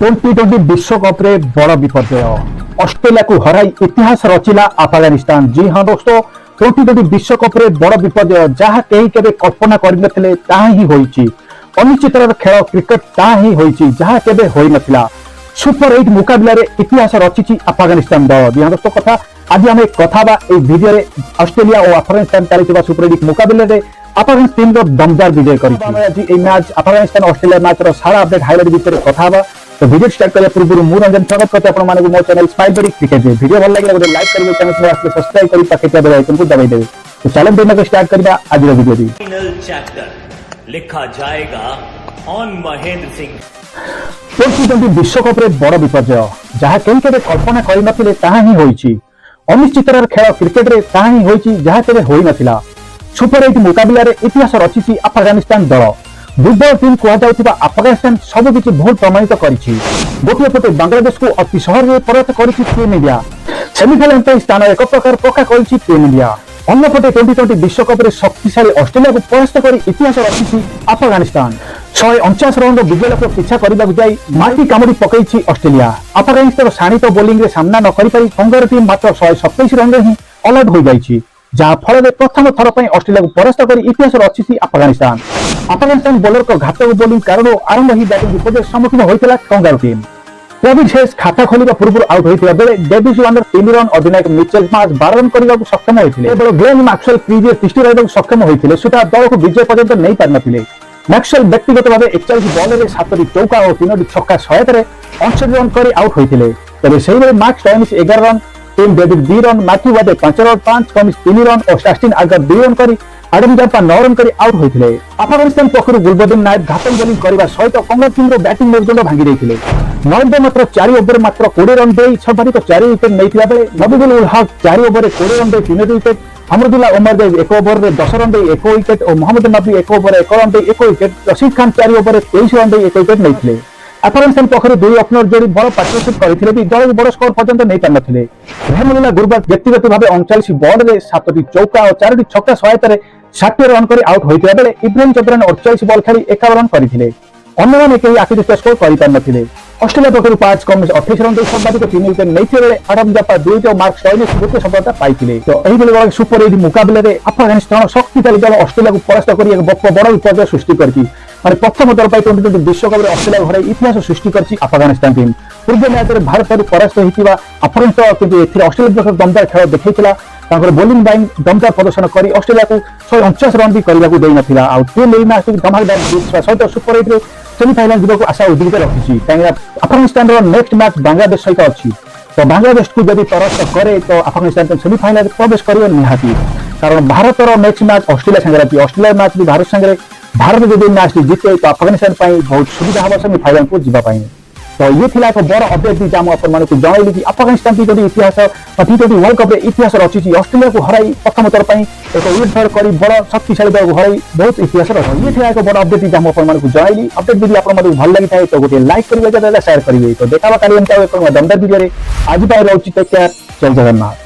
टी20 विश्वकप रे बड़ विपर्यय ऑस्ट्रेलिया को हराई इतिहास रचिला अफगानिस्तान। जी हाँ दोस्तों, टी20 विश्वकप रे बड़ विपर्यय जहाँ कहीं केबे कल्पना करनथिले ताहा ही होईची। अनिश्चितर खेल क्रिकेट ताहा ही होईची जहाँ केबे होई नथिला। सुपर 8 मुकाबला रे इतिहास रचिची अफगानिस्तान दल। जी हाँ दोस्तों, कथा आज आम कथा ए भिडियो रे ऑस्ट्रेलिया और अफगानिस्तान चली सुपर 8 मुकाबला रे अफगानिस्तान टीम दमदार विजय करी। आज ए मैच अफगानिस्तान ऑस्ट्रेलिया मैच रो सारा अपडेट हाइलाइट विषय कथा बा। तो वीडियो स्टार्ट करने पूर्व मु रंजन स्वागत करते आपण मानक मो चैनल स्माइल बडी क्रिकेट। वीडियो भल लागिला गोटे लाइक करिवे, चैनल को आसले सब्सक्राइब करी पाके बेल आइकन को दबाई देबे। तो चलो दिन को स्टार्ट करबा आज रो वीडियो दी। फाइनल चैप्टर लिखा जाएगा ऑन महेंद्र सिंह। टी20 विश्वकप रे बड़ विपर्यय जहाँ कहीं केबे कल्पना करि नथिले ताहा ही होईची। अनिश्चितर खेल क्रिकेट रे ताहा ही होईची जहाँ केबे होई नथिला। सुपर 8 मुकाबला रे इतिहास रचिची अफगानिस्तान दल। दुर्बल टीम कहु अफगानिस्तान सबकि भूल प्रमाणित करिछि। गोटे पटे बांग्लादेश को अति सहज परास्त करिछि टीम इंडिया। सेमिफाइनल स्थान एक प्रकार पक्का करिछि टीम इंडिया। अन्यपटे टी20 विश्वकप रे शक्तिशाली ऑस्ट्रेलिया को परास्त कर इतिहास रचिछि अफगानिस्तान। 149 रन विजय लक्ष्य पीछा करने जाई माटी कामुड़ी पकई ऑस्ट्रेलिया। अफगानिस्तान शाणित बोलिंग रे सामना न करि पारि कंगारू टीम मात्र 127 रन ही अलर्ट हो जाइछि, जहाँ फल प्रथम थर पर ऑस्ट्रेलिया को परास्त कर इतिहास रचिछि अफगानिस्तान। अफगानिस्तान बोलर को घातक बोलिंग कारण आरंभ ही बैटिंग विपद सम्मुखीन होता कंगारू टीम। ट्रेविस हेस खाता खोलिबा पूर्व आउट होता बेले डेविस वार्नर 3 रन, अधिनायक मिचेल मार्श 12 रन करने को सक्षम होते। केवल ग्लेन मैक्सवेल क्रीज तिष्ठि रहा सक्षम होते सुधा दल को विजय पर्यंत नहीं पारि नथिले। मैक्सवेल व्यक्तिगत भाव 41 बॉल में 7टी चौका और 3टी छक्का सहायता 59 रन कर आउट होते। तेज से mark Stoinis 11 run, team David 2 run, Matthew वादे 5 रन, 5 कमिंस 3 रन और स्टास्टिन आगर 2 रन कर आडम जापा 9 रन कर आउट होते। अफगानिस्तान पक्षर गुलबदीन नायक घातक बोलिंग करने सहित कंगारू टीम बैटिंग मेरुदंड भांगी देते। नरेंद्र मात्र 4 ओवर मात्र 20 रन दे सर्वाधिक 4 विकेट नहीं बेले नबीदुल उल हक 4 ओवर 20 रन दे 3 विकेट, हमरुदुल्लाह उमर दे 1 ओवर 10 रन दे 1 विकेट और मोहम्मद नबी 1 ओवर 1 रन दे 1 wicket, Rashid Khan 4 over 23 run दे 1 विकेट नहीं। अफगानिस्तान पक्षर 2 ओपनर जोड़ी बड़ पार्टनरशिप करते भी दल बड़ स्कोर पर्यंत नहीं पारि नथिले। रहमुल्लाह गुरबाज व्यक्तिगत भाव 39 बॉल में 7टी चौका और 4टी छक्का सहायता 60 रन कर आउट होता बेले इब्राहिम चंद्रन 48 बॉल खेली 51 रन करते। अन्य कहीं आखिर स्कोर कर ऑस्ट्रेलिया पक्षर 5 कमिंस 28 रन दे सर्वाधिक 3 विकेट नहीं बेले आडम जापा 2 और मार्क स्टोइनिस गोटे सफलता पाइथिले। तो यही सुपर 8 मुकाबला रे अफगानिस्तान शक्तिशाली दल ऑस्ट्रेलिया को परास्त कर बड़ विपर्यय सृष्टि करछि। माने प्रथम दल टी20 विश्वकप रे ऑस्ट्रेलिया को हराई इतिहास सृष्टि करछि अफगानिस्तान टीम। पूर्व मैच रे भारत परास्त होइतिबा अफगानिस्तान किंतु एथिरे ऑस्ट्रेलिया पक्ष दमदार खेल देखैतिला। तांकर बोलिंग लाइन दमदार प्रदर्शन करी ऑस्ट्रेलिया को 149 रन भी करने को देई नथिला। आउट टीम एई मैच धमाकेदार जीत सहित सुपर 8 रे सेमिफाइनल जीव को आशा उद्दीपित रखिछि। कहीं अफगानिस्तान रो नेक्स्ट मैच बांग्लादेश सहित अच्छी। तो बांग्लादेश को जब परास्त करे तो अफगानिस्तान सेमिफाइनल प्रवेश कर निहाती, कारण भारत नेक्स्ट मैच ऑस्ट्रेलिया संगे ऑस्ट्रेलिया मैच भी भारत संगे भारत जब मैच जीते तो अफगानिस्तान बहुत सुविधा हम सेमिफाइनल को जीवाई। तो ये थी एक बड़ अपडेट भी आपको जनइली कि अफगानिस्तान टी20 इतिहास टी20 वर्ल्ड कप इतिहास रचिछि। ऑस्ट्रेलिया को हराई प्रथम थर पर एक विकेट कर बड़ शक्तिशाली दल को हराई बहुत इतिहास रही। ये थी एक बड़ अपडेट भी आपको जनइली। अपडेट भी आपको भल लगी था तो गोटे लाइक करेंगे, शेयर करेंगे। तो देखा काली दमदार वीडियो आज रोचे। टेक केयर, जय जगन्नाथ।